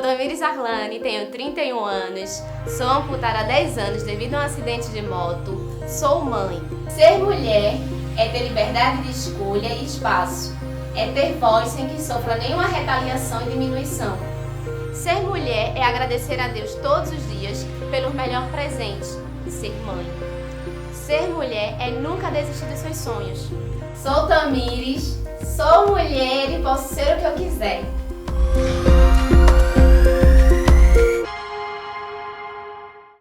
Tamires Arlane, tenho 31 anos, sou amputada há 10 anos devido a um acidente de moto, sou mãe. Ser mulher é ter liberdade de escolha e espaço, é ter voz sem que sofra nenhuma retaliação e diminuição. Ser mulher é agradecer a Deus todos os dias pelo melhor presente, ser mãe. Ser mulher é nunca desistir dos seus sonhos. Sou Tamires, sou mulher e posso ser o que eu quiser.